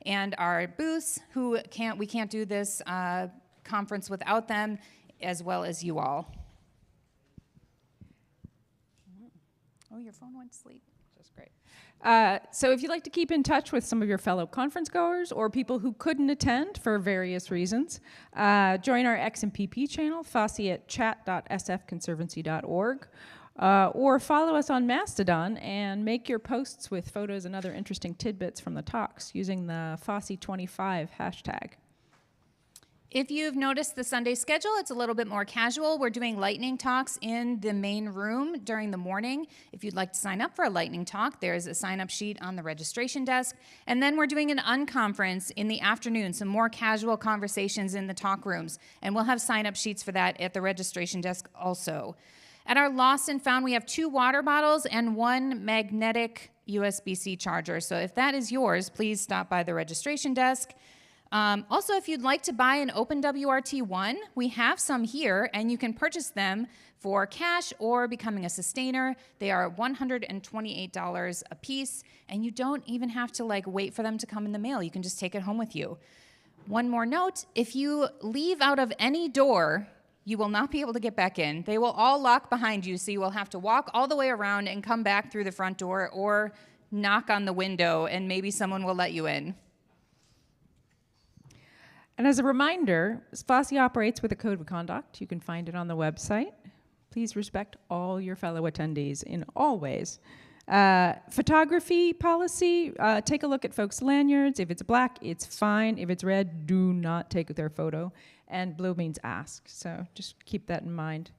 and our booths, we can't do this conference without them, as well as you all. Oh, your phone went to sleep. Just great. So if you'd like to keep in touch with some of your fellow conference goers or people who couldn't attend for various reasons, join our XMPP channel, FOSSY at chat.sfconservancy.org, or follow us on Mastodon and make your posts with photos and other interesting tidbits from the talks using the FOSSY25 hashtag. If you've noticed the Sunday schedule, it's a little bit more casual. We're doing lightning talks in the main room during the morning. If you'd like to sign up for a lightning talk, there's a sign-up sheet on the registration desk. And then we're doing an unconference in the afternoon, some more casual conversations in the talk rooms. And we'll have sign-up sheets for that at the registration desk also. At our Lost and Found, we have 2 water bottles and 1 magnetic USB-C charger. So if that is yours, please stop by the registration desk. Also, if you'd like to buy an OpenWRT1, we have some here, and you can purchase them for cash or becoming a sustainer. They are $128 a piece, and you don't even have to wait for them to come in the mail. You can just take it home with you. One more note, if you leave out of any door, you will not be able to get back in. They will all lock behind you, so you will have to walk all the way around and come back through the front door or knock on the window, and maybe someone will let you in. And as a reminder, FOSSY operates with a code of conduct. You can find it on the website. Please respect all your fellow attendees in all ways. Photography policy, take a look at folks' lanyards. If it's black, it's fine. If it's red, do not take their photo. And blue means ask, so just keep that in mind.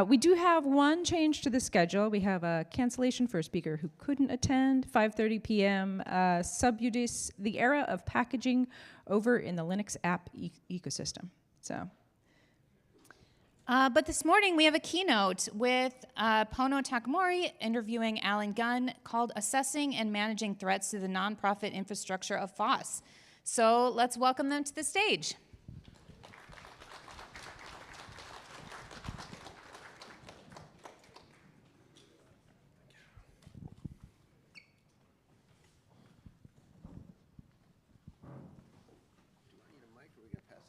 We do have one change to the schedule. We have a cancellation for a speaker who couldn't attend, 5:30 p.m., sub judice, the era of packaging over in the Linux app ecosystem. So. But this morning we have a keynote with Pono Takamori interviewing Alan Gunn called Assessing and Managing Threats to the Nonprofit Infrastructure of FOSS. So let's welcome them to the stage.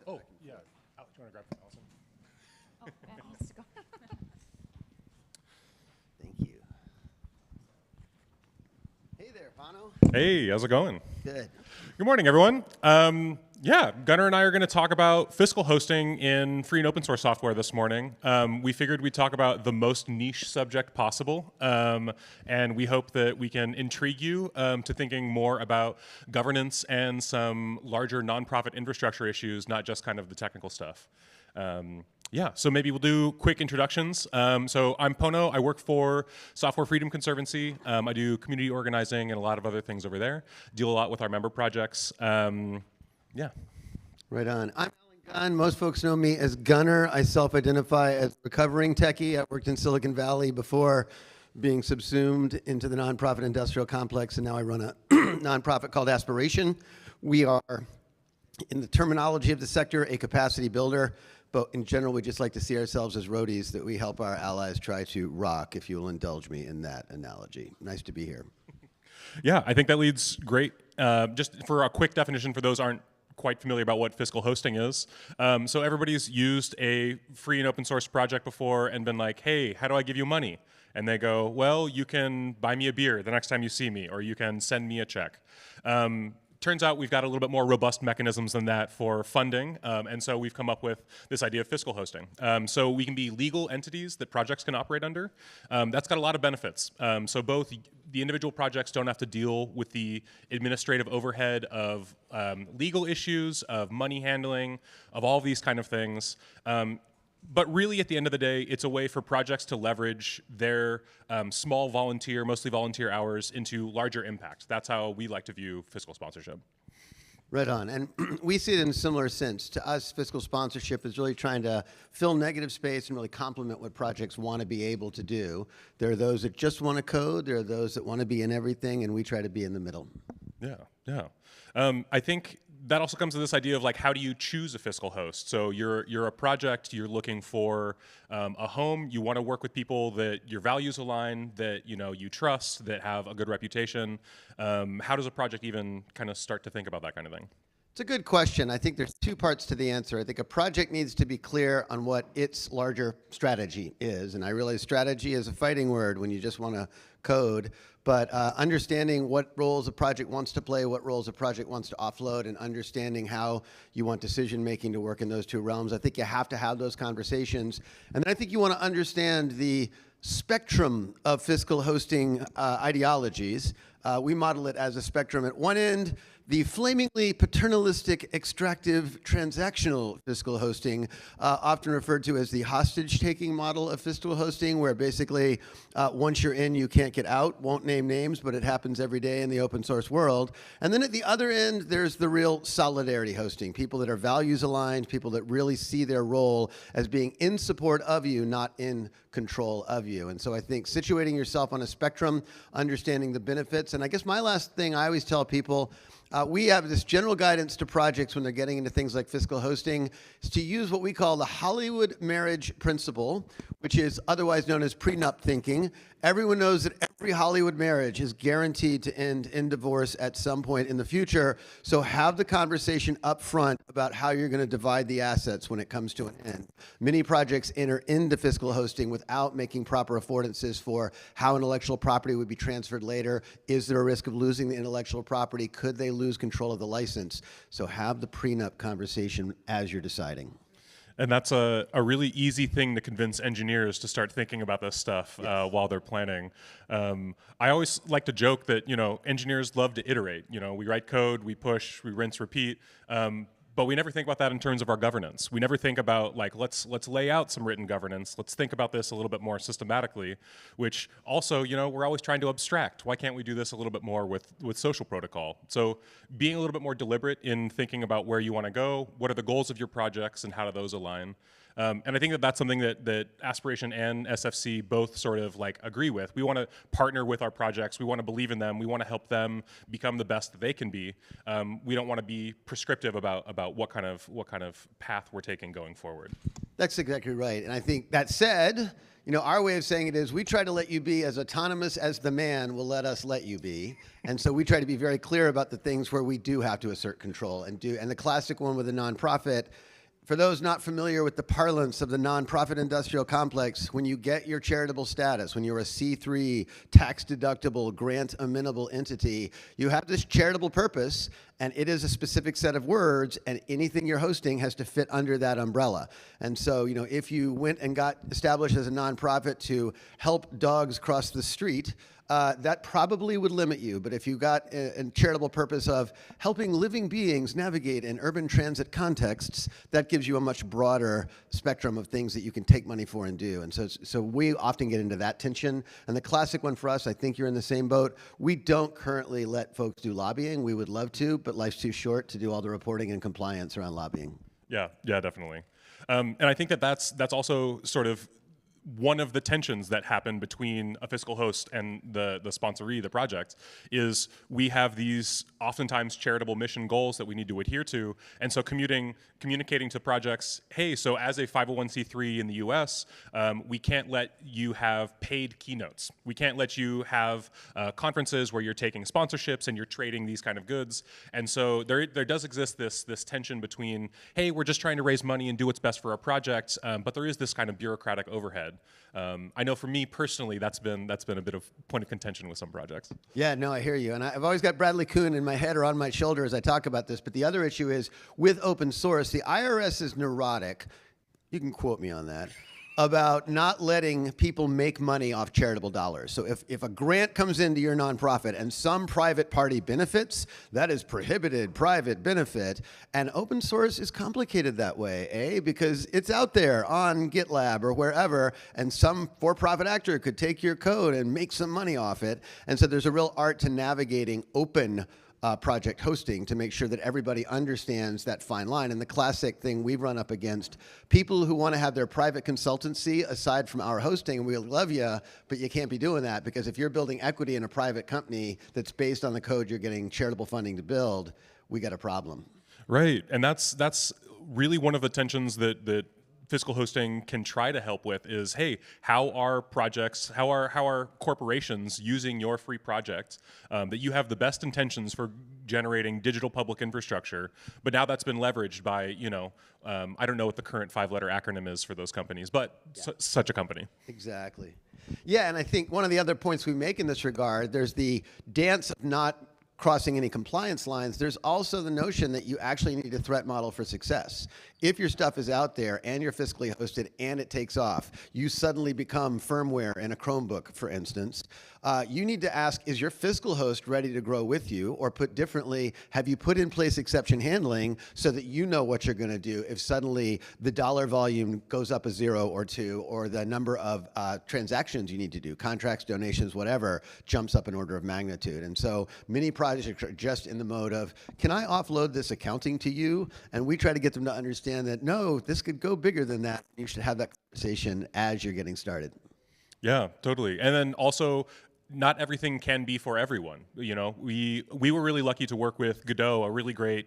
Oh, yeah. Alex, do you want to grab that? Awesome. Oh, that needs to go. Thank you. Hey there, Pono. Hey, how's it going? Good. Good morning, everyone. Yeah, Gunnar and I are going to talk about fiscal hosting in free and open source software this morning. We figured we'd talk about the most niche subject possible, and we hope that we can intrigue you to thinking more about governance and some larger nonprofit infrastructure issues, not just kind of the technical stuff. Yeah, so maybe we'll do quick introductions. So I'm Pono. I work for Software Freedom Conservancy. I do community organizing and a lot of other things over there. Deal a lot with our member projects. Yeah. Right on. I'm Alan Gunn. Most folks know me as Gunner. I self-identify as recovering techie. I worked in Silicon Valley before being subsumed into the nonprofit industrial complex, and now I run a nonprofit called Aspiration. We are, in the terminology of the sector, a capacity builder, but in general, we just like to see ourselves as roadies that we help our allies try to rock, if you will indulge me in that analogy. Nice to be here. Yeah, I think that leads great. Just for a quick definition for those aren't quite familiar about what fiscal hosting is. So everybody's used a free and open source project before and been like, hey, how do I give you money? And they go, well, you can buy me a beer the next time you see me, or you can send me a check. Turns out we've got a little bit more robust mechanisms than that for funding, and so we've come up with this idea of fiscal hosting. So we can be legal entities that projects can operate under. That's got a lot of benefits. So both the individual projects don't have to deal with the administrative overhead of legal issues, of money handling, of all these kind of things. But really, at the end of the day, it's a way for projects to leverage their small volunteer, mostly volunteer hours into larger impact. That's how we like to view fiscal sponsorship. Right on. And we see it in a similar sense. To us, fiscal sponsorship is really trying to fill negative space and really complement what projects want to be able to do. There are those that just want to code. There are those that want to be in everything, and we try to be in the middle. Yeah, yeah. I think that also comes to this idea of like, how do you choose a fiscal host? So you're a project, you're looking for a home, you want to work with people that your values align, that you trust, that have a good reputation. How does a project even kind of start to think about that kind of thing? It's a good question. I think there's two parts to the answer. I think a project needs to be clear on what its larger strategy is. And I realize strategy is a fighting word when you just want to code. But understanding what roles a project wants to play, what roles a project wants to offload, and understanding how you want decision making to work in those two realms, I think you have to have those conversations. And then I think you want to understand the spectrum of fiscal hosting ideologies. We model it as a spectrum. At one end, the flamingly paternalistic, extractive, transactional fiscal hosting, often referred to as the hostage-taking model of fiscal hosting, where basically once you're in, you can't get out. Won't name names, but it happens every day in the open source world. And then at the other end, there's the real solidarity hosting, people that are values aligned, people that really see their role as being in support of you, not in control of you. And so I think situating yourself on a spectrum, understanding the benefits, and I guess my last thing I always tell people, we have this general guidance to projects when they're getting into things like fiscal hosting, is to use what we call the Hollywood marriage principle, which is otherwise known as prenup thinking. Everyone knows that every Hollywood marriage is guaranteed to end in divorce at some point in the future. So have the conversation up front about how you're going to divide the assets when it comes to an end. Many projects enter into fiscal hosting without making proper affordances for how intellectual property would be transferred later. Is there a risk of losing the intellectual property? Could they lose control of the license? So have the prenup conversation as you're deciding. And that's a really easy thing to convince engineers to start thinking about this stuff while they're planning. I always like to joke that engineers love to iterate. We write code, we push, we rinse, repeat. But we never think about that in terms of our governance. We never think about like, let's lay out some written governance. Let's think about this a little bit more systematically, which also, we're always trying to abstract. Why can't we do this a little bit more with social protocol? So being a little bit more deliberate in thinking about where you want to go, what are the goals of your projects, and how do those align? And I think that that's something that Aspiration and SFC both sort of like agree with. We want to partner with our projects. We want to believe in them. We want to help them become the best that they can be. We don't want to be prescriptive about what kind of path we're taking going forward. That's exactly right. And I think that said, our way of saying it is we try to let you be as autonomous as the man will let us let you be. And so we try to be very clear about the things where we do have to assert control and the classic one with a nonprofit. For those not familiar with the parlance of the nonprofit industrial complex, when you get your charitable status, when you're a C3 tax-deductible, grant-amenable entity, you have this charitable purpose, and it is a specific set of words, and anything you're hosting has to fit under that umbrella. And so, if you went and got established as a nonprofit to help dogs cross the street, that probably would limit you. But if you got a charitable purpose of helping living beings navigate in urban transit contexts, that gives you a much broader spectrum of things that you can take money for and do. And so we often get into that tension. And the classic one for us, I think you're in the same boat, we don't currently let folks do lobbying. We would love to, but life's too short to do all the reporting and compliance around lobbying. Yeah, definitely. And I think that's also sort of one of the tensions that happen between a fiscal host and the sponsoree, the project, is we have these oftentimes charitable mission goals that we need to adhere to. And so communicating to projects, hey, so as a 501c3 in the US, we can't let you have paid keynotes. We can't let you have conferences where you're taking sponsorships and you're trading these kind of goods. And so there does exist this tension between, hey, we're just trying to raise money and do what's best for our project, but there is this kind of bureaucratic overhead. I know for me personally, that's been a bit of point of contention with some projects. Yeah, no, I hear you. And I've always got Bradley Kuhn in my head or on my shoulder as I talk about this. But the other issue is with open source, the IRS is neurotic. You can quote me on that. About not letting people make money off charitable dollars. So if a grant comes into your nonprofit and some private party benefits, that is prohibited private benefit. And open source is complicated that way, because it's out there on GitLab or wherever, and some for-profit actor could take your code and make some money off it. And so there's a real art to navigating open project hosting to make sure that everybody understands that fine line. And the classic thing we've run up against, people who want to have their private consultancy aside from our hosting, we love you, but you can't be doing that, because if you're building equity in a private company that's based on the code you're getting charitable funding to build, we got a problem. Right, and that's really one of the tensions that fiscal hosting can try to help with is, hey, how are corporations using your free project that you have the best intentions for generating digital public infrastructure, but now that's been leveraged by, I don't know what the current 5-letter acronym is for those companies, but such a company. Exactly. Yeah, and I think one of the other points we make in this regard, there's the dance of not crossing any compliance lines. There's also the notion that you actually need a threat model for success. If your stuff is out there and you're fiscally hosted and it takes off, you suddenly become firmware in a Chromebook, for instance. You need to ask, is your fiscal host ready to grow with you? Or put differently, have you put in place exception handling so that you know what you're going to do if suddenly the dollar volume goes up a 0 or 2, or the number of transactions you need to do, contracts, donations, whatever, jumps up an order of magnitude. And so many projects are just in the mode of, can I offload this accounting to you? And we try to get them to understand that, no, this could go bigger than that. You should have that conversation as you're getting started. Yeah, totally. And then also, not everything can be for everyone. We were really lucky to work with Godot, a really great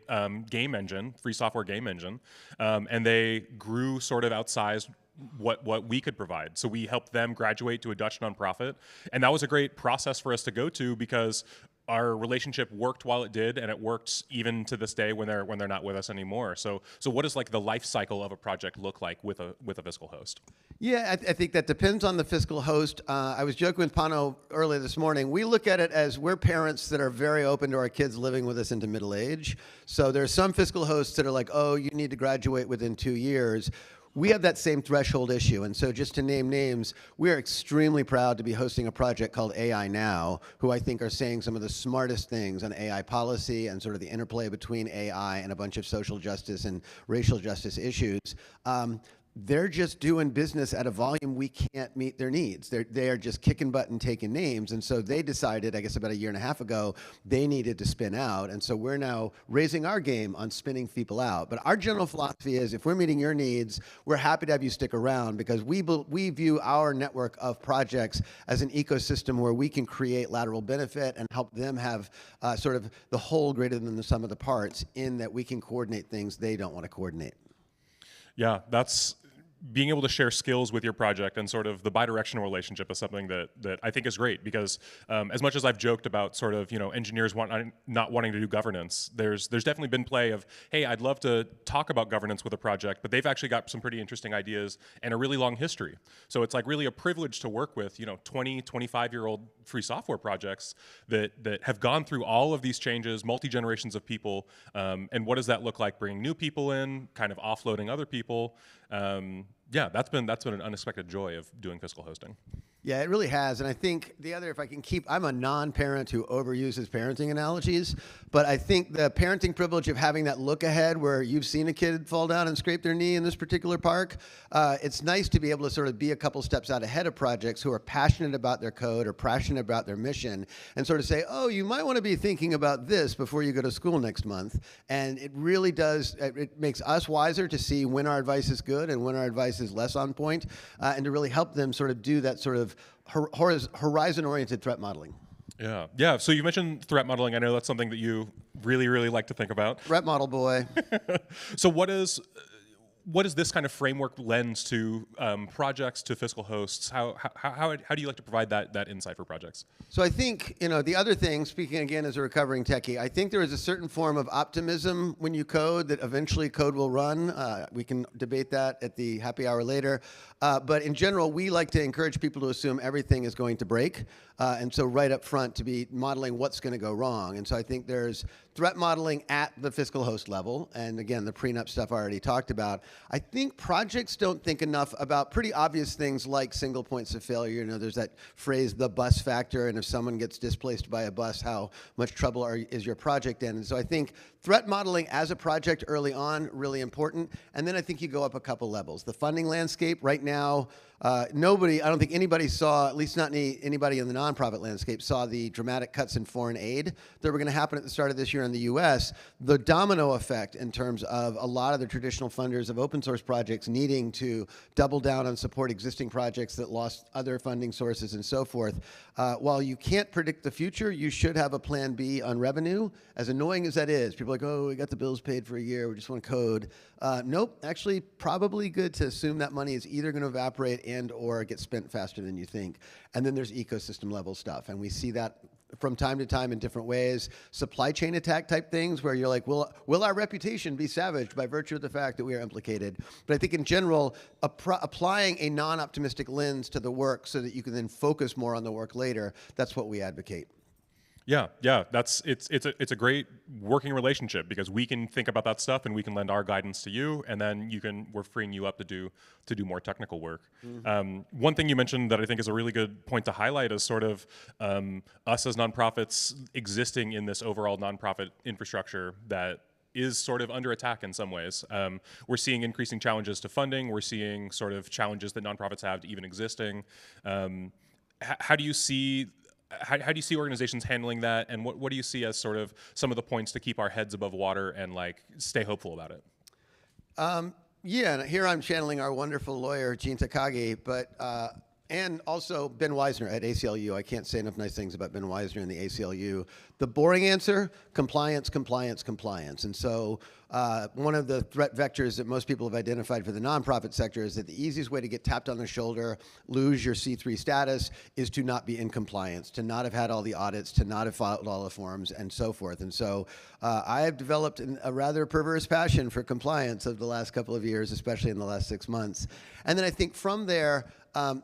game engine, free software game engine, and they grew sort of outsized what we could provide. So we helped them graduate to a Dutch nonprofit, and that was a great process for us to go to because our relationship worked while it did, and it works even to this day when they're not with us anymore. So what does like the life cycle of a project look like with a fiscal host? Yeah, I think that depends on the fiscal host. I was joking with Pano earlier this morning. We look at it as we're parents that are very open to our kids living with us into middle age. So there's some fiscal hosts that are like, oh, you need to graduate within 2 years. We have that same threshold issue. And so just to name names, we are extremely proud to be hosting a project called AI Now, who I think are saying some of the smartest things on AI policy and sort of the interplay between AI and a bunch of social justice and racial justice issues. They're just doing business at a volume we can't meet their needs. They are just kicking butt and taking names. And so they decided, I guess about 1.5 years ago, they needed to spin out. And so we're now raising our game on spinning people out. But our general philosophy is, if we're meeting your needs, we're happy to have you stick around, because we view our network of projects as an ecosystem where we can create lateral benefit and help them have sort of the whole greater than the sum of the parts, in that we can coordinate things they don't want to coordinate. Yeah, that's being able to share skills with your project, and sort of the bidirectional relationship is something that I think is great, because as much as I've joked about sort of, engineers not wanting to do governance, there's definitely been play of, hey, I'd love to talk about governance with a project, but they've actually got some pretty interesting ideas and a really long history. So it's like really a privilege to work with, 20, 25-year-old free software projects that have gone through all of these changes, multi-generations of people, and what does that look like bringing new people in, kind of offloading other people. Yeah, that's been an unexpected joy of doing fiscal hosting. Yeah, it really has. And I think the other, if I can keep, I'm a non-parent who overuses parenting analogies, but I think the parenting privilege of having that look ahead where you've seen a kid fall down and scrape their knee in this particular park, it's nice to be able to sort of be a couple steps out ahead of projects who are passionate about their code or passionate about their mission, and sort of say, oh, you might want to be thinking about this before you go to school next month. And it really does, it makes us wiser to see when our advice is good and when our advice is less on point, and to really help them sort of do that sort of horizon-oriented threat modeling. Yeah. So you mentioned threat modeling. I know that's something that you really, really like to think about. Threat model boy. So what is this kind of framework lens to projects, to fiscal hosts? How do you like to provide that insight for projects? So I think, the other thing, speaking again as a recovering techie, I think there is a certain form of optimism when you code that eventually code will run. We can debate that at the happy hour later. But in general, we like to encourage people to assume everything is going to break. And so right up front to be modeling what's going to go wrong. And so I think there's threat modeling at the fiscal host level. And again, the prenup stuff I already talked about. I think projects don't think enough about pretty obvious things like single points of failure. There's that phrase, the bus factor, and if someone gets displaced by a bus, how much trouble is your project in? And so I think threat modeling as a project early on, really important. And then I think you go up a couple levels. The funding landscape right now, I don't think anybody saw, at least not anybody in the nonprofit landscape, saw the dramatic cuts in foreign aid that were going to happen at the start of this year in the US. The domino effect in terms of a lot of the traditional funders of open source projects needing to double down on support existing projects that lost other funding sources and so forth. While you can't predict the future, you should have a plan B on revenue. As annoying as that is, people are like, oh, we got the bills paid for a year, we just want to code. Nope, actually probably good to assume that money is either going to evaporate and or get spent faster than you think. And then there's ecosystem level stuff, and we see that from time to time in different ways. Supply chain attack type things where you're like, will our reputation be savaged by virtue of the fact that we are implicated? But I think in general, applying a non-optimistic lens to the work so that you can then focus more on the work later, that's what we advocate. Yeah, it's a great working relationship because we can think about that stuff and we can lend our guidance to you, and then we're freeing you up to do more technical work. One thing you mentioned that I think is a really good point to highlight is sort of us as nonprofits existing in this overall nonprofit infrastructure that is sort of under attack in some ways. We're seeing increasing challenges to funding. We're seeing sort of challenges that nonprofits have to even existing. How do you see organizations handling that, and what do you see as sort of some of the points to keep our heads above water and like stay hopeful about it? Yeah, and here I'm channeling our wonderful lawyer, Gene Takagi, but and also Ben Weisner at ACLU. I can't say enough nice things about Ben Weisner and the ACLU. The boring answer, compliance, compliance, compliance. And so one of the threat vectors that most people have identified for the nonprofit sector is that the easiest way to get tapped on the shoulder, lose your C3 status, is to not be in compliance, to not have had all the audits, to not have filed all the forms, and so forth. And so I have developed a rather perverse passion for compliance over the last couple of years, especially in the last 6 months. And then I think from there,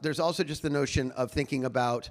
there's also just the notion of thinking about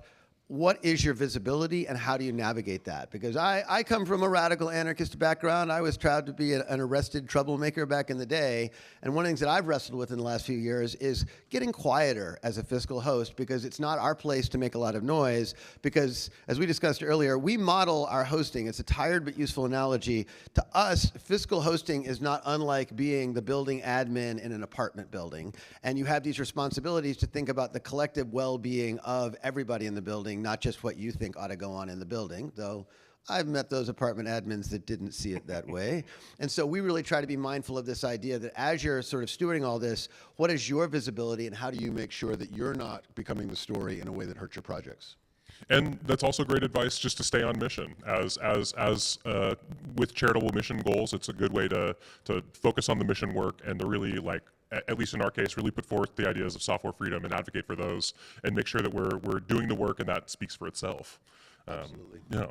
what is your visibility and how do you navigate that? Because I come from a radical anarchist background. I was proud to be an arrested troublemaker back in the day. And one of the things that I've wrestled with in the last few years is getting quieter as a fiscal host, because it's not our place to make a lot of noise. Because as we discussed earlier, we model our hosting. It's a tired but useful analogy. To us, fiscal hosting is not unlike being the building admin in an apartment building. And you have these responsibilities to think about the collective well-being of everybody in the building, not just what you think ought to go on in the building, though I've met those apartment admins that didn't see it that way. And so we really try to be mindful of this idea that as you're sort of stewarding all this, what is your visibility and how do you make sure that you're not becoming the story in a way that hurts your projects? And that's also great advice just to stay on mission. As with charitable mission goals, it's a good way to focus on the mission work and to really, like, at least in our case, really put forth the ideas of software freedom and advocate for those and make sure that we're doing the work and that speaks for itself. Absolutely. Yeah.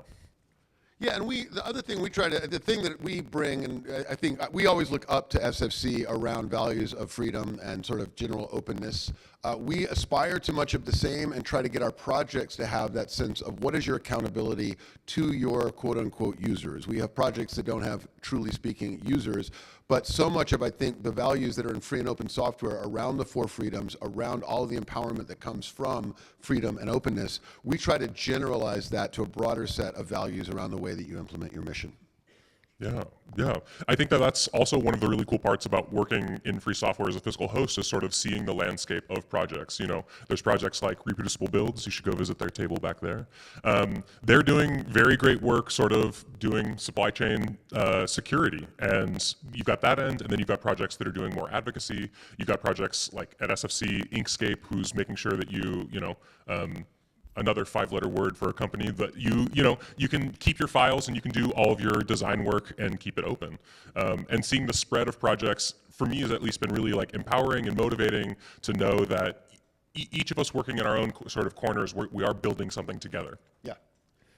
Yeah, and the other thing we the thing that we bring, and I think we always look up to SFC around values of freedom and sort of general openness. We aspire to much of the same and try to get our projects to have that sense of what is your accountability to your quote unquote users. We have projects that don't have, truly speaking, users, but so much of, I think, the values that are in free and open software around the four freedoms, around all of the empowerment that comes from freedom and openness, we try to generalize that to a broader set of values around the way that you implement your mission. Yeah. I think that's also one of the really cool parts about working in free software as a fiscal host is sort of seeing the landscape of projects. You know, there's projects like Reproducible Builds. You should go visit their table back there. They're doing very great work sort of doing supply chain security. And you've got that end, and then you've got projects that are doing more advocacy. You've got projects like at SFC, Inkscape, who's making sure that you another 5-letter word for a company that you can keep your files and you can do all of your design work and keep it open. And seeing the spread of projects for me has at least been really like empowering and motivating to know that each of us working in our own sort of corners, we are building something together. Yeah.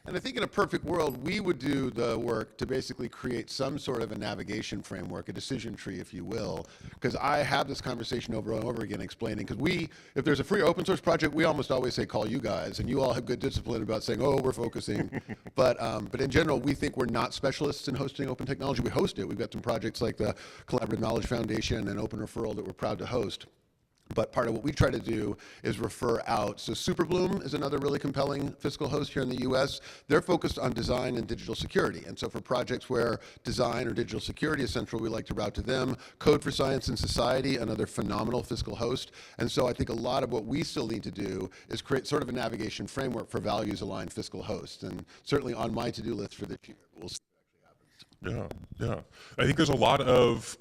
And I think in a perfect world, we would do the work to basically create some sort of a navigation framework, a decision tree, if you will, because I have this conversation over and over again explaining, because if there's a free open source project, we almost always say, call you guys, and you all have good discipline about saying, oh, we're focusing. But in general, we think we're not specialists in hosting open technology. We host it. We've got some projects like the Collaborative Knowledge Foundation and Open Referral that we're proud to host. But part of what we try to do is refer out. So Superbloom is another really compelling fiscal host here in the US. They're focused on design and digital security. And so for projects where design or digital security is central, we like to route to them. Code for Science and Society, another phenomenal fiscal host. And so I think a lot of what we still need to do is create sort of a navigation framework for values-aligned fiscal hosts. And certainly on my to-do list for this year, we'll see what actually happens. Yeah. I think there's a lot of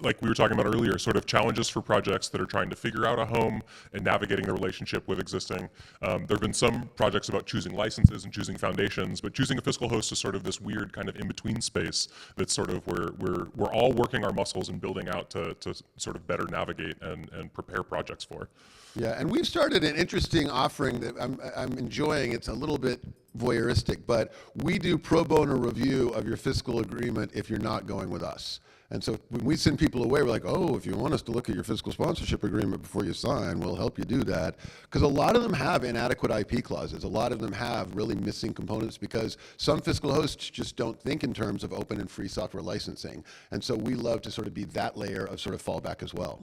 like we were talking about earlier, sort of challenges for projects that are trying to figure out a home and navigating the relationship with existing. There have been some projects about choosing licenses and choosing foundations, but choosing a fiscal host is sort of this weird kind of in-between space that's sort of where we're all working our muscles and building out to sort of better navigate and prepare projects for. Yeah, and we've started an interesting offering that I'm enjoying. It's a little bit voyeuristic, but we do pro bono review of your fiscal agreement if you're not going with us. And so when we send people away, we're like, oh, if you want us to look at your fiscal sponsorship agreement before you sign, we'll help you do that. Because a lot of them have inadequate IP clauses. A lot of them have really missing components because some fiscal hosts just don't think in terms of open and free software licensing. And so we love to sort of be that layer of sort of fallback as well.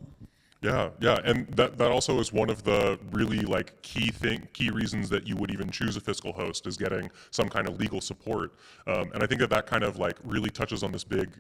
Yeah, and that also is one of the really like key reasons that you would even choose a fiscal host is getting some kind of legal support. And I think that kind of like really touches on this big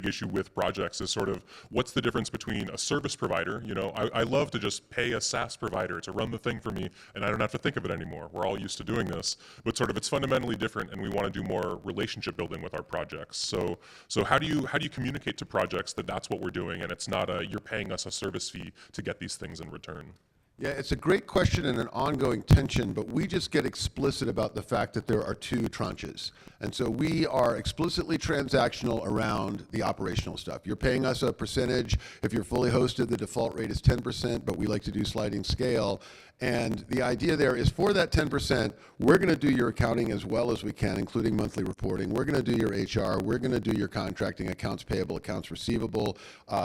issue with projects is sort of what's the difference between a service provider. You know, I love to just pay a SaaS provider to run the thing for me, and I don't have to think of it anymore. We're all used to doing this, but sort of it's fundamentally different, and we want to do more relationship building with our projects. So how do you communicate to projects that that's what we're doing, and it's not you're paying us a service fee to get these things in return? Yeah, it's a great question and an ongoing tension, but we just get explicit about the fact that there are two tranches. And so we are explicitly transactional around the operational stuff. You're paying us a percentage. If you're fully hosted, the default rate is 10%, but we like to do sliding scale. And the idea there is for that 10%, we're going to do your accounting as well as we can, including monthly reporting. We're going to do your HR. We're going to do your contracting, accounts payable, accounts receivable,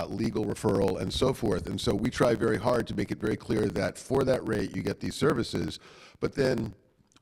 legal referral, and so forth. And so we try very hard to make it very clear that for that rate, you get these services. But then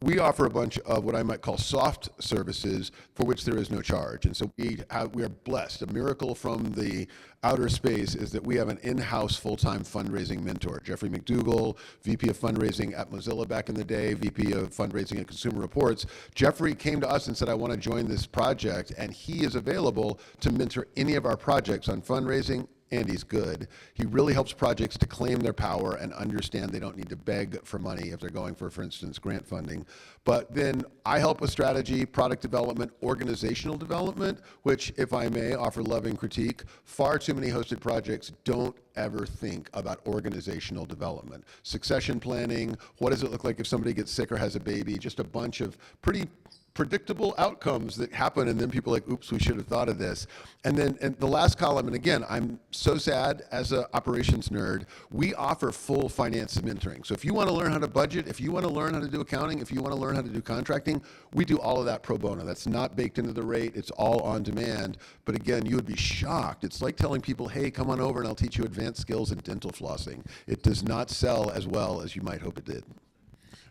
we offer a bunch of what I might call soft services for which there is no charge. And so we are blessed. A miracle from the outer space is that we have an in-house full-time fundraising mentor. Jeffrey McDougall, VP of fundraising at Mozilla back in the day, VP of fundraising at Consumer Reports. Jeffrey came to us and said, I want to join this project, and he is available to mentor any of our projects on fundraising, and he's good. He really helps projects to claim their power and understand they don't need to beg for money if they're going for instance, grant funding. But then I help with strategy, product development, organizational development, which, if I may offer loving critique, far too many hosted projects don't ever think about organizational development. Succession planning, what does it look like if somebody gets sick or has a baby, just a bunch of pretty predictable outcomes that happen, and then people are like, oops, we should have thought of this. And then the last column, and again, I'm so sad as an operations nerd, we offer full finance mentoring. So if you want to learn how to budget, if you want to learn how to do accounting, if you want to learn how to do contracting, we do all of that pro bono. That's not baked into the rate. It's all on demand. But again, you would be shocked. It's like telling people, hey, come on over and I'll teach you advanced skills in dental flossing. It does not sell as well as you might hope it did.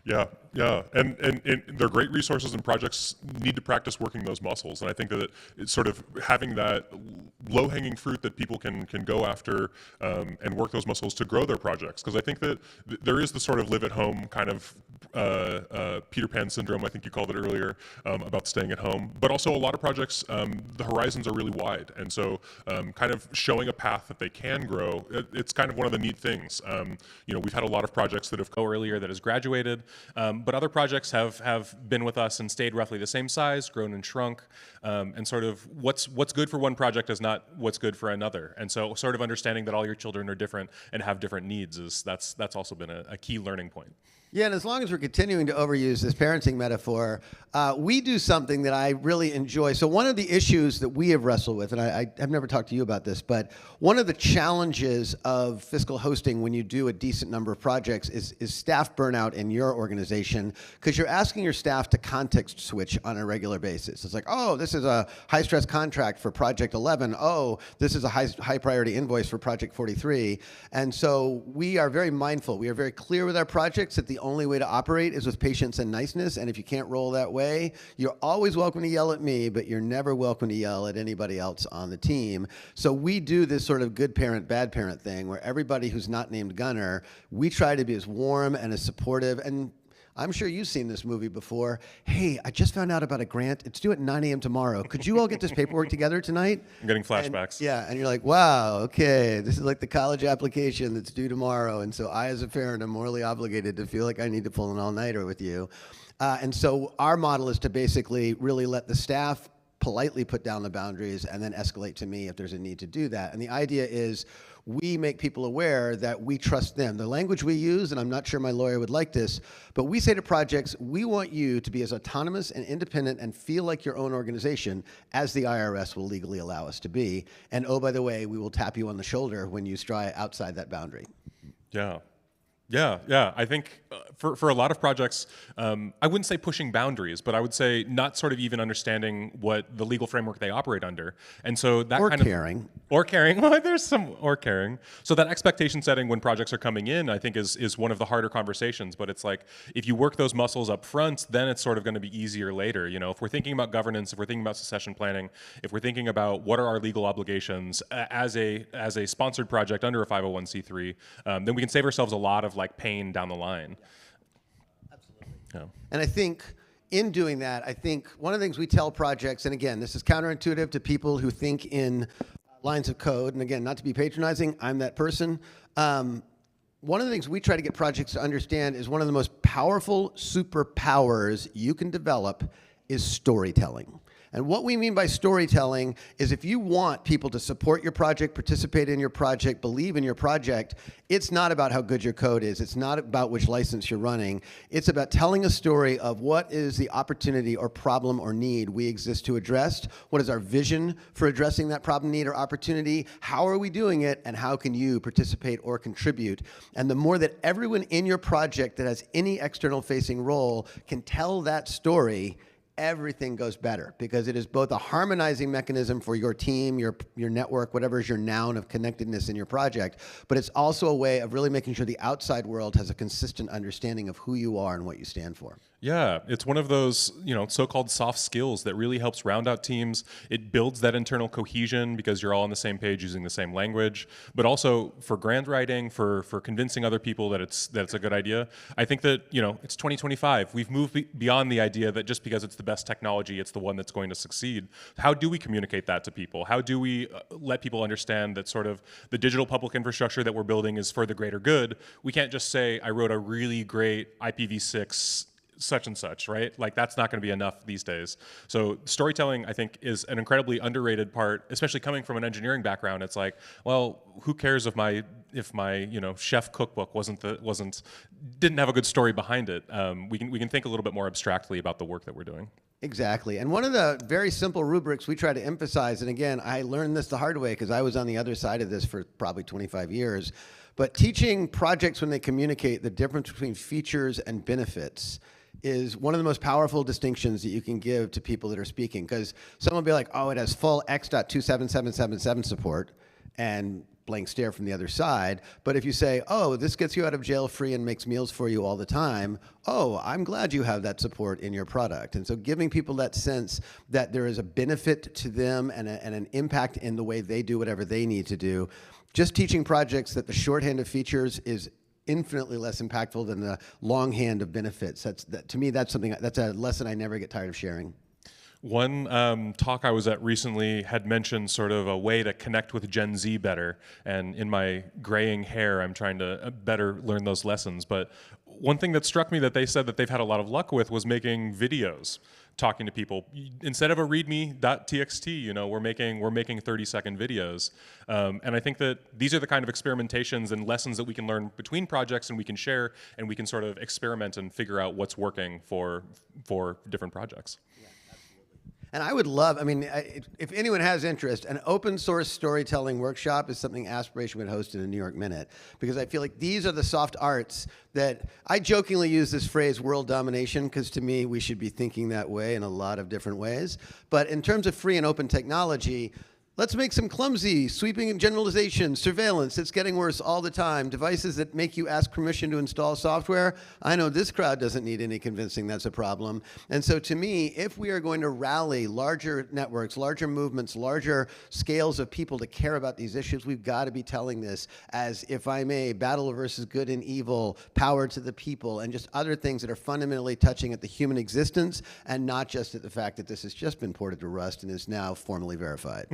Yeah, and they're great resources, and projects need to practice working those muscles. And I think that it's sort of having that low-hanging fruit that people can go after and work those muscles to grow their projects. Because I think that there is the sort of live-at-home kind of Peter Pan syndrome, I think you called it earlier, about staying at home. But also a lot of projects, the horizons are really wide. And so kind of showing a path that they can grow, it's kind of one of the neat things. We've had a lot of projects that have Go earlier that has graduated. But other projects have been with us and stayed roughly the same size, grown and shrunk, and sort of what's good for one project is not what's good for another. And so sort of understanding that all your children are different and have different needs that's also been a key learning point. Yeah, and as long as we're continuing to overuse this parenting metaphor, we do something that I really enjoy. So one of the issues that we have wrestled with, and I've never talked to you about this, but one of the challenges of fiscal hosting when you do a decent number of projects is staff burnout in your organization, because you're asking your staff to context switch on a regular basis. It's like, oh, this is a high-stress contract for Project 11. Oh, this is a high-priority invoice for Project 43. And so we are very mindful. We are very clear with our projects that the only way to operate is with patience and niceness, and if you can't roll that way, you're always welcome to yell at me, but you're never welcome to yell at anybody else on the team. So we do this sort of good parent, bad parent thing where everybody who's not named Gunner, we try to be as warm and as supportive, and I'm sure you've seen this movie before. Hey, I just found out about a grant. It's due at 9 a.m. tomorrow. Could you all get this paperwork together tonight? I'm getting flashbacks. And you're like, wow, okay, this is like the college application that's due tomorrow. And so I, as a parent, am morally obligated to feel like I need to pull an all-nighter with you. And so our model is to basically really let the staff politely put down the boundaries and then escalate to me if there's a need to do that. And the idea is we make people aware that we trust them. The language we use, and I'm not sure my lawyer would like this, but we say to projects, we want you to be as autonomous and independent and feel like your own organization as the IRS will legally allow us to be. And oh, by the way, we will tap you on the shoulder when you stray outside that boundary. Yeah. Yeah. I think for a lot of projects, I wouldn't say pushing boundaries, but I would say not sort of even understanding what the legal framework they operate under. And so that Or kind caring. of... Or caring. Well, there's some... Or caring. So that expectation setting when projects are coming in, I think is one of the harder conversations. But it's like, if you work those muscles up front, then it's sort of going to be easier later. You know, if we're thinking about governance, if we're thinking about succession planning, if we're thinking about what are our legal obligations as a sponsored project under a 501c3, then we can save ourselves a lot of like pain down the line. Absolutely. Yeah. And I think in doing that, I think one of the things we tell projects, and again, this is counterintuitive to people who think in lines of code, and again, not to be patronizing, I'm that person. One of the things we try to get projects to understand is one of the most powerful superpowers you can develop is storytelling. And what we mean by storytelling is if you want people to support your project, participate in your project, believe in your project, it's not about how good your code is. It's not about which license you're running. It's about telling a story of what is the opportunity or problem or need we exist to address. What is our vision for addressing that problem, need, or opportunity? How are we doing it? And how can you participate or contribute? And the more that everyone in your project that has any external facing role can tell that story, everything goes better because it is both a harmonizing mechanism for your team, your network, whatever is your noun of connectedness in your project, but it's also a way of really making sure the outside world has a consistent understanding of who you are and what you stand for. Yeah, it's one of those, so-called soft skills that really helps round out teams. It builds that internal cohesion because you're all on the same page using the same language. But also for grant writing, for convincing other people that it's a good idea. I think that, it's 2025. We've moved beyond the idea that just because it's the best technology, it's the one that's going to succeed. How do we communicate that to people? How do we let people understand that sort of the digital public infrastructure that we're building is for the greater good? We can't just say, I wrote a really great IPv6 such and such, right? Like that's not going to be enough these days. So storytelling, I think, is an incredibly underrated part, especially coming from an engineering background. It's like, well, who cares if my chef cookbook didn't have a good story behind it? We can think a little bit more abstractly about the work that we're doing. Exactly. And one of the very simple rubrics we try to emphasize, and again, I learned this the hard way because I was on the other side of this for probably 25 years, but teaching projects when they communicate the difference between features and benefits is one of the most powerful distinctions that you can give to people that are speaking. Because someone will be like, oh, it has full X.27777 support, and blank stare from the other side. But if you say, oh, this gets you out of jail free and makes meals for you all the time, oh, I'm glad you have that support in your product. And so giving people that sense that there is a benefit to them and an impact in the way they do whatever they need to do. Just teaching projects that the shorthand of features is infinitely less impactful than the longhand of benefits. To me, that's a lesson I never get tired of sharing. One talk I was at recently had mentioned sort of a way to connect with Gen Z better, and in my graying hair, I'm trying to better learn those lessons. But one thing that struck me that they said that they've had a lot of luck with was making videos, talking to people. Instead of a readme.txt, we're making 30-second videos. And I think that these are the kind of experimentations and lessons that we can learn between projects and we can share, and we can sort of experiment and figure out what's working for different projects. And I would love, if anyone has interest, an open source storytelling workshop is something Aspiration would host in a New York Minute, because I feel like these are the soft arts that I jokingly use this phrase world domination, because to me we should be thinking that way in a lot of different ways. But in terms of free and open technology, let's make some clumsy, sweeping generalizations, surveillance. It's getting worse all the time. Devices that make you ask permission to install software. I know this crowd doesn't need any convincing that's a problem. And so to me, if we are going to rally larger networks, larger movements, larger scales of people to care about these issues, we've got to be telling this as, if I may, battle versus good and evil, power to the people, and just other things that are fundamentally touching at the human existence and not just at the fact that this has just been ported to Rust and is now formally verified.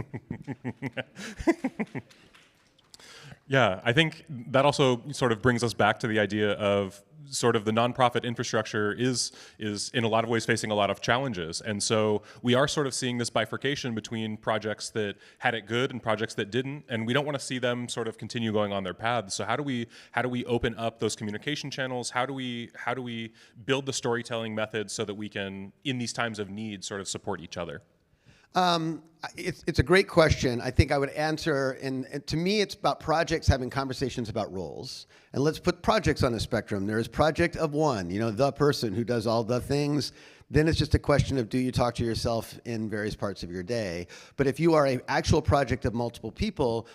Yeah, I think that also sort of brings us back to the idea of sort of the nonprofit infrastructure is in a lot of ways facing a lot of challenges. And so we are sort of seeing this bifurcation between projects that had it good and projects that didn't, and we don't want to see them sort of continue going on their paths. So how do we open up those communication channels? How do we build the storytelling methods so that we can, in these times of need, sort of support each other? It's a great question. I think I would answer, and to me, it's about projects having conversations about roles. And let's put projects on a spectrum. There is project of one, the person who does all the things. Then it's just a question of, do you talk to yourself in various parts of your day? But if you are an actual project of multiple people,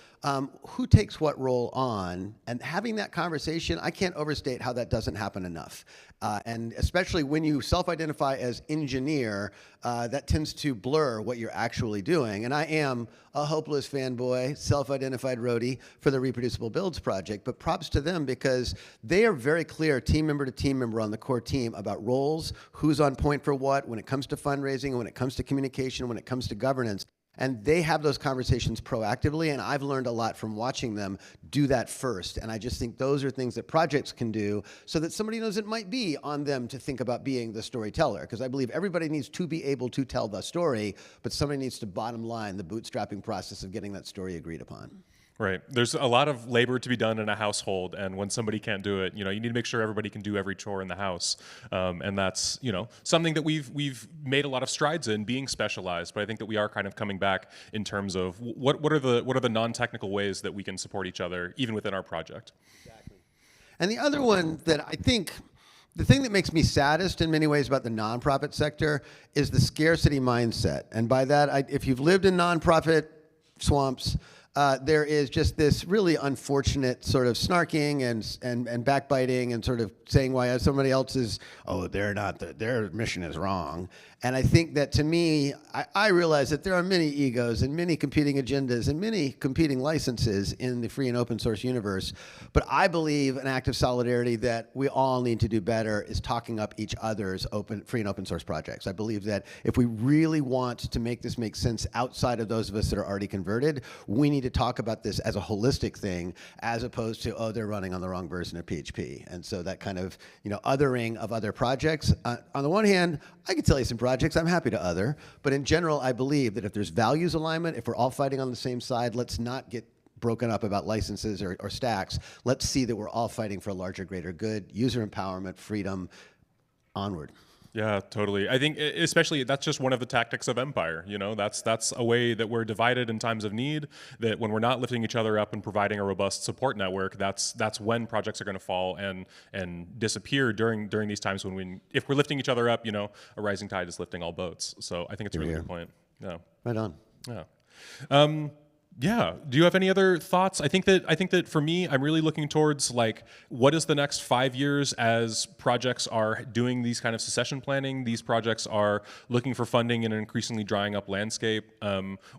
who takes what role on? And having that conversation, I can't overstate how that doesn't happen enough. And especially when you self-identify as engineer, that tends to blur what you're actually doing. And I am a hopeless fanboy, self-identified roadie for the Reproducible Builds project, but props to them because they are very clear, team member to team member on the core team, about roles, who's on point for what, when it comes to fundraising, when it comes to communication, when it comes to governance. And they have those conversations proactively, and I've learned a lot from watching them do that first. And I just think those are things that projects can do so that somebody knows it might be on them to think about being the storyteller. Because I believe everybody needs to be able to tell the story, but somebody needs to bottom line the bootstrapping process of getting that story agreed upon. Right. There's a lot of labor to be done in a household, and when somebody can't do it, you need to make sure everybody can do every chore in the house. And that's, something that we've made a lot of strides in, being specialized. But I think that we are kind of coming back in terms of what are the non-technical ways that we can support each other, even within our project. Exactly. And the other one that I think, the thing that makes me saddest in many ways about the nonprofit sector is the scarcity mindset. And by that, if you've lived in nonprofit swamps, there is just this really unfortunate sort of snarking and backbiting and sort of saying why somebody else's, their mission is wrong. And I think that, to me, I realize that there are many egos and many competing agendas and many competing licenses in the free and open source universe. But I believe an act of solidarity that we all need to do better is talking up each other's free and open source projects. I believe that if we really want to make this make sense outside of those of us that are already converted, we need to talk about this as a holistic thing, as opposed to, they're running on the wrong version of PHP. And so that kind of, othering of other projects. On the one hand, I can tell you some projects I'm happy to other, but in general, I believe that if there's values alignment, if we're all fighting on the same side, let's not get broken up about licenses or stacks. Let's see that we're all fighting for a larger, greater good, user empowerment, freedom, onward. Yeah, totally. I think especially that's just one of the tactics of empire. That's a way that we're divided in times of need, that when we're not lifting each other up and providing a robust support network, that's when projects are going to fall and disappear during these times when if we're lifting each other up, a rising tide is lifting all boats. So I think it's a really good point. Yeah. Right on. Yeah. Yeah. Do you have any other thoughts? I think that for me, I'm really looking towards what is the next 5 years as projects are doing these kind of succession planning. These projects are looking for funding in an increasingly drying up landscape.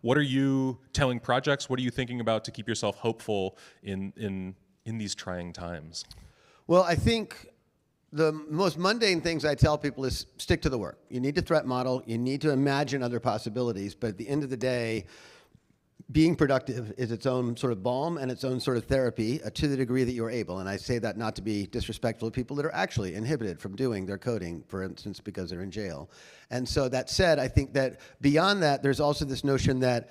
What are you telling projects? What are you thinking about to keep yourself hopeful in these trying times? Well, I think the most mundane things I tell people is stick to the work. You need to threat model. You need to imagine other possibilities. But at the end of the day, being productive is its own sort of balm and its own sort of therapy to the degree that you're able. And I say that not to be disrespectful to people that are actually inhibited from doing their coding, for instance, because they're in jail. And so that said, I think that beyond that, there's also this notion that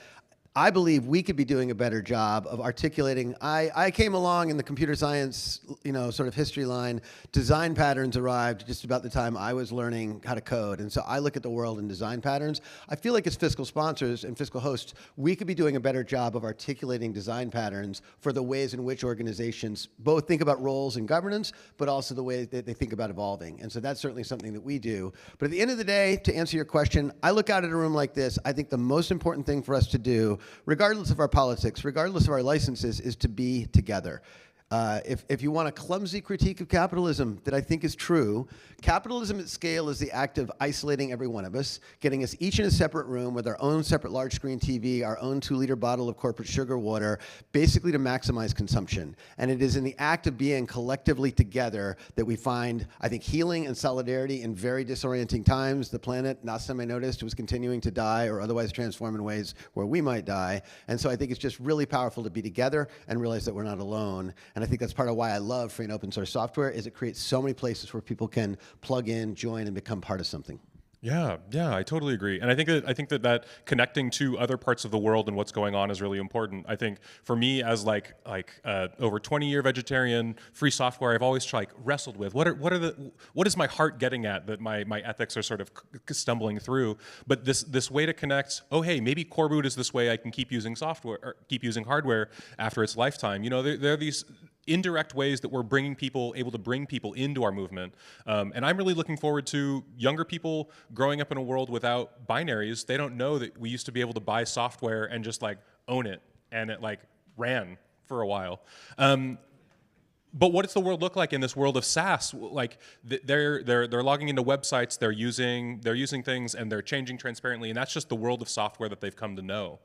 I believe we could be doing a better job of articulating. I came along in the computer science, sort of history line. Design patterns arrived just about the time I was learning how to code. And so I look at the world in design patterns. I feel like as fiscal sponsors and fiscal hosts, we could be doing a better job of articulating design patterns for the ways in which organizations both think about roles and governance, but also the way that they think about evolving. And so that's certainly something that we do. But at the end of the day, to answer your question, I look out at a room like this. I think the most important thing for us to do, regardless of our politics, regardless of our licenses, is to be together. If you want a clumsy critique of capitalism that I think is true, capitalism at scale is the act of isolating every one of us, getting us each in a separate room with our own separate large screen TV, our own 2-liter bottle of corporate sugar water, basically to maximize consumption. And it is in the act of being collectively together that we find, I think, healing and solidarity in very disorienting times. The planet, last time I noticed, was continuing to die or otherwise transform in ways where we might die. And so I think it's just really powerful to be together and realize that we're not alone. And I think that's part of why I love free and open source software, is it creates so many places where people can plug in, join, and become part of something. Yeah, I totally agree, and I think that connecting to other parts of the world and what's going on is really important. I think for me, as like over 20-year vegetarian, free software, I've always wrestled with what is my heart getting at that my ethics are sort of stumbling through. But this way to connect. Oh, hey, maybe core boot is this way I can keep using software or keep using hardware after its lifetime. You know, there are these indirect ways that we're able to bring people into our movement. And I'm really looking forward to younger people growing up in a world without binaries. They don't know that we used to be able to buy software and just own it, and it ran for a while. But what does the world look like in this world of SaaS? They're logging into websites, they're using things, and they're changing transparently, and that's just the world of software that they've come to know.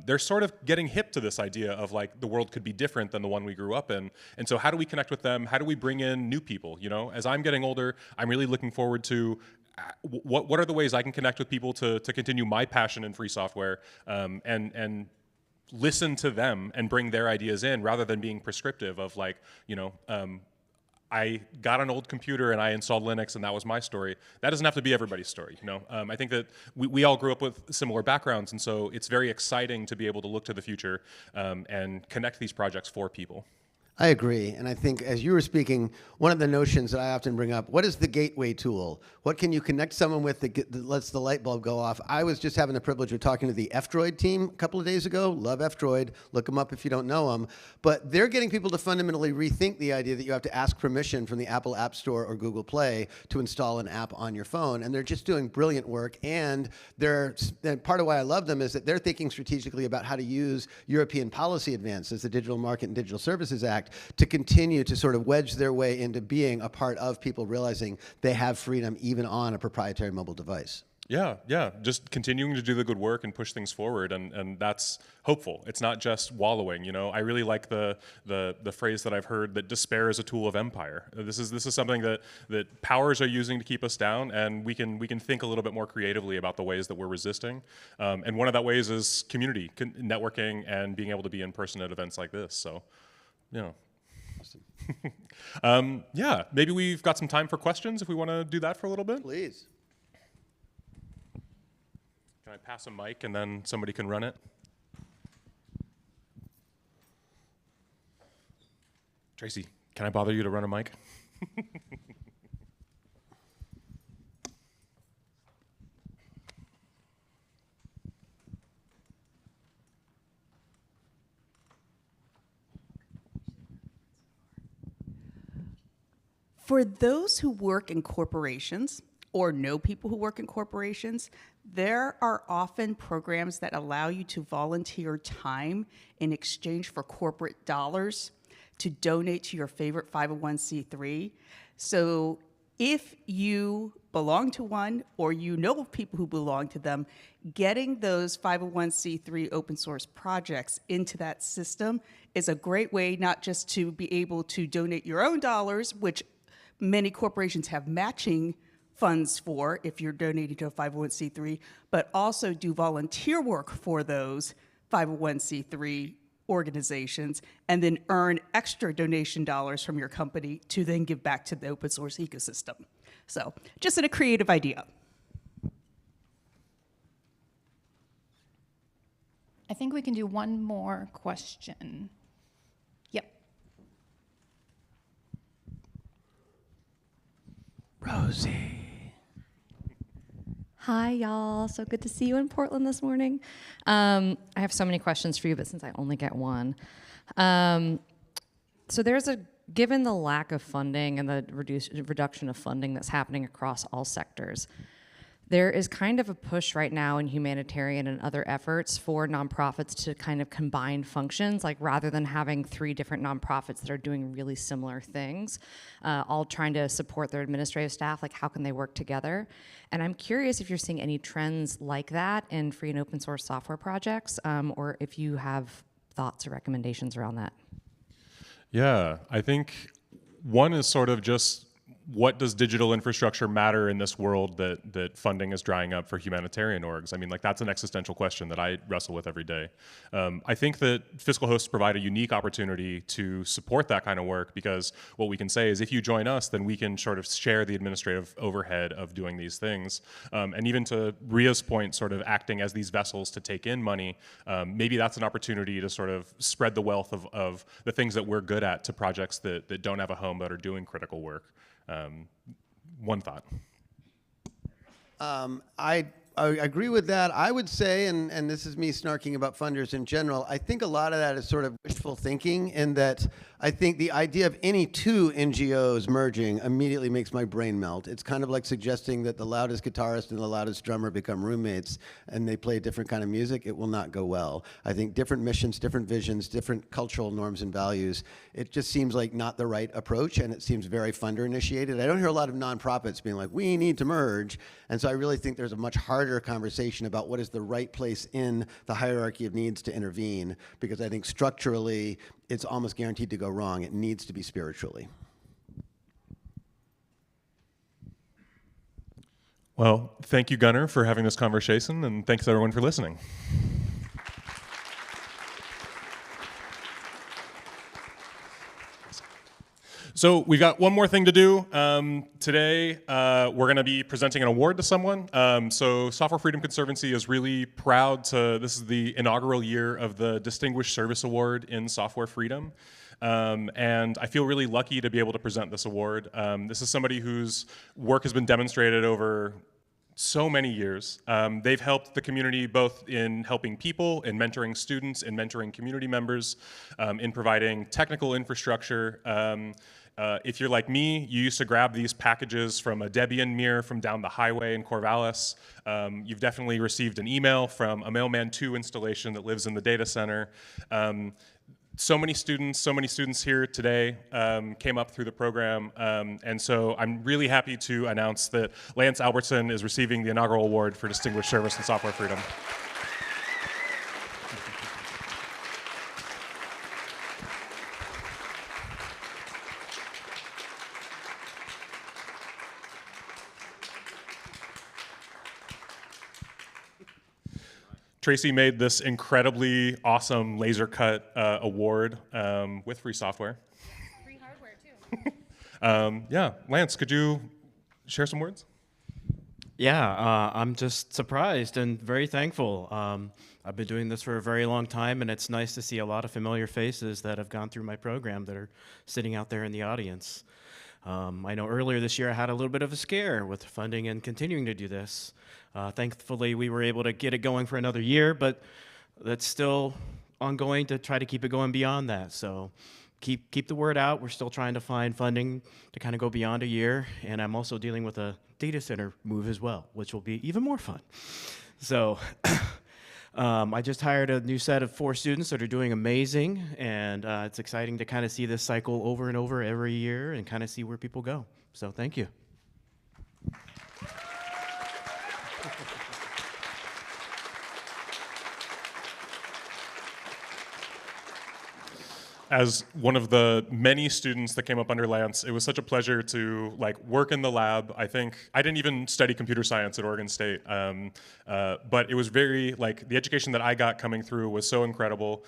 They're sort of getting hip to this idea of the world could be different than the one we grew up in. And so how do we connect with them? How do we bring in new people? You know, as I'm getting older, I'm really looking forward to what are the ways I can connect with people to continue my passion in free software, and listen to them and bring their ideas in rather than being prescriptive of I got an old computer and I installed Linux and that was my story. That doesn't have to be everybody's story. You know, I think that we all grew up with similar backgrounds, and so it's very exciting to be able to look to the future and connect these projects for people. I agree. And I think as you were speaking, one of the notions that I often bring up, what is the gateway tool? What can you connect someone with that lets the light bulb go off? I was just having the privilege of talking to the F-Droid team a couple of days ago. Love F-Droid. Look them up if you don't know them. But they're getting people to fundamentally rethink the idea that you have to ask permission from the Apple App Store or Google Play to install an app on your phone. And they're just doing brilliant work. And part of why I love them is that they're thinking strategically about how to use European policy advances, the Digital Market and Digital Services Act, to continue to sort of wedge their way into being a part of people realizing they have freedom even on a proprietary mobile device. Yeah, just continuing to do the good work and push things forward, and that's hopeful. It's not just wallowing, you know. I really like the phrase that I've heard that despair is a tool of empire. This is something that powers are using to keep us down, and we can think a little bit more creatively about the ways that we're resisting. And one of that ways is community, networking, and being able to be in person at events like this. So, you know. Yeah, maybe we've got some time for questions if we want to do that for a little bit. Please. Can I pass a mic and then somebody can run it? Tracy, can I bother you to run a mic? For those who work in corporations or know people who work in corporations, there are often programs that allow you to volunteer time in exchange for corporate dollars to donate to your favorite 501c3. So if you belong to one or you know of people who belong to them, getting those 501c3 open source projects into that system is a great way not just to be able to donate your own dollars, which many corporations have matching funds for if you're donating to a 501c3, but also do volunteer work for those 501c3 organizations and then earn extra donation dollars from your company to then give back to the open source ecosystem. So just a creative idea. I think we can do one more question. Yep. Rosie. Hi, y'all. So good to see you in Portland this morning. I have so many questions for you, but since I only get one. So given the lack of funding and the reduction of funding that's happening across all sectors, there is kind of a push right now in humanitarian and other efforts for nonprofits to kind of combine functions, like rather than having 3 different nonprofits that are doing really similar things, all trying to support their administrative staff, like how can they work together? And I'm curious if you're seeing any trends like that in free and open source software projects, or if you have thoughts or recommendations around that. Yeah, I think one is sort of just what does digital infrastructure matter in this world that funding is drying up for humanitarian orgs? I mean, like, that's an existential question that I wrestle with every day. I think that fiscal hosts provide a unique opportunity to support that kind of work, because what we can say is, if you join us, then we can sort of share the administrative overhead of doing these things. And even to Ria's point, sort of acting as these vessels to take in money, maybe that's an opportunity to sort of spread the wealth of the things that we're good at to projects that don't have a home but are doing critical work. One thought. I agree with that. I would say, and this is me snarking about funders in general, I think a lot of that is sort of wishful thinking, in that I think the idea of any two NGOs merging immediately makes my brain melt. It's kind of like suggesting that the loudest guitarist and the loudest drummer become roommates and they play a different kind of music. It will not go well. I think different missions, different visions, different cultural norms and values, it just seems like not the right approach, and it seems very funder initiated. I don't hear a lot of nonprofits being like, we need to merge. And so I really think there's a much harder conversation about what is the right place in the hierarchy of needs to intervene, because I think structurally it's almost guaranteed to go wrong. It needs to be spiritually. Well, thank you, Gunnar, for having this conversation, and thanks everyone for listening. So we've got one more thing to do. Today, we're going to be presenting an award to someone. So Software Freedom Conservancy is really proud to, this is the inaugural year of the Distinguished Service Award in Software Freedom. And I feel really lucky to be able to present this award. This is somebody whose work has been demonstrated over so many years. They've helped the community both in helping people, in mentoring students, in mentoring community members, in providing technical infrastructure. If you're like me, you used to grab these packages from a Debian mirror from down the highway in Corvallis. You've definitely received an email from a Mailman 2 installation that lives in the data center. So many students here today came up through the program, and so I'm really happy to announce that Lance Albertson is receiving the inaugural award for Distinguished Service in Software Freedom. Tracy made this incredibly awesome laser cut award with free software. Free hardware, too. Yeah, Lance, could you share some words? Yeah, I'm just surprised and very thankful. I've been doing this for a very long time, and it's nice to see a lot of familiar faces that have gone through my program that are sitting out there in the audience. I know earlier this year I had a little bit of a scare with funding and continuing to do this. Thankfully, we were able to get it going for another year, but that's still ongoing to try to keep it going beyond that. So keep the word out. We're still trying to find funding to kind of go beyond a year, and I'm also dealing with a data center move as well, which will be even more fun. So I just hired a new set of 4 students that are doing amazing, and it's exciting to kind of see this cycle over and over every year and kind of see where people go. So thank you. As one of the many students that came up under Lance, it was such a pleasure to work in the lab. I think I didn't even study computer science at Oregon State, but it was very, the education that I got coming through was so incredible.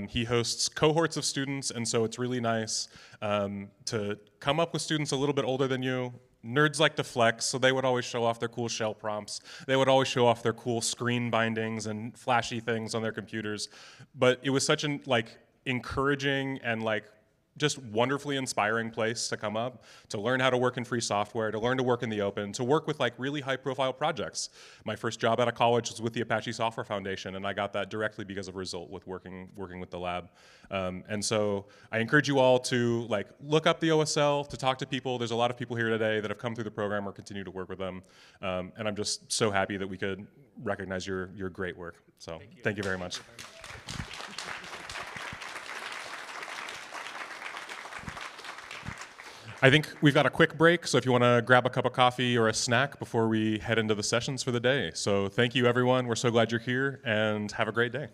He hosts cohorts of students, and so it's really nice to come up with students a little bit older than you. Nerds like to flex, so they would always show off their cool shell prompts. They would always show off their cool screen bindings and flashy things on their computers. But it was such an encouraging and just wonderfully inspiring place to come up, to learn how to work in free software, to learn to work in the open, to work with really high profile projects. My first job out of college was with the Apache Software Foundation, and I got that directly because of Result with working with the lab. And so I encourage you all to look up the OSL, to talk to people. There's a lot of people here today that have come through the program or continue to work with them. And I'm just so happy that we could recognize your great work. So thank you very much. I think we've got a quick break, so if you want to grab a cup of coffee or a snack before we head into the sessions for the day. So thank you, everyone. We're so glad you're here, and have a great day.